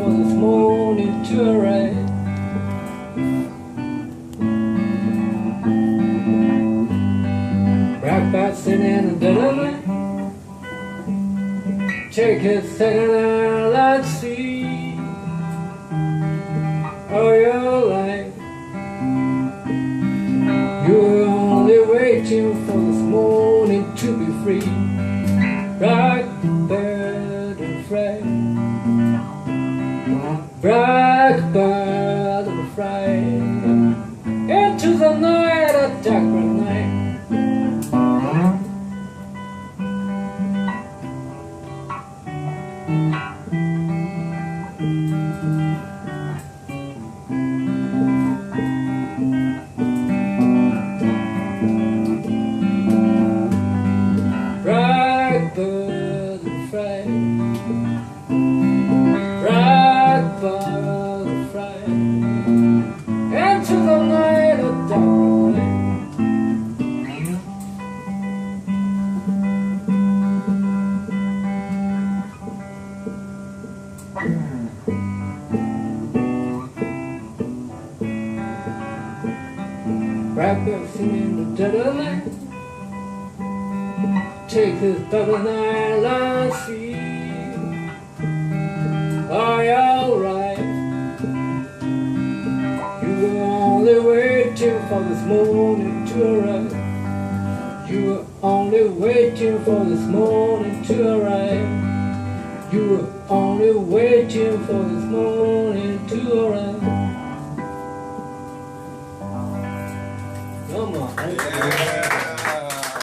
for this morning to arrive. Blackbird sitting in the dead of night. Take it second and see all your life. You're only waiting for this morning to be free. Blackbird and fly, blackbird and fly into the night, a dark night. Blackbird and fly, blackbird and fly into the night, a dark night. Blackbird singing in the dead of night. Take this double night and see. Are you alright? You were only waiting for this morning to arrive. You were only waiting for this morning to arrive. You were only waiting for this morning to arrive. どうも。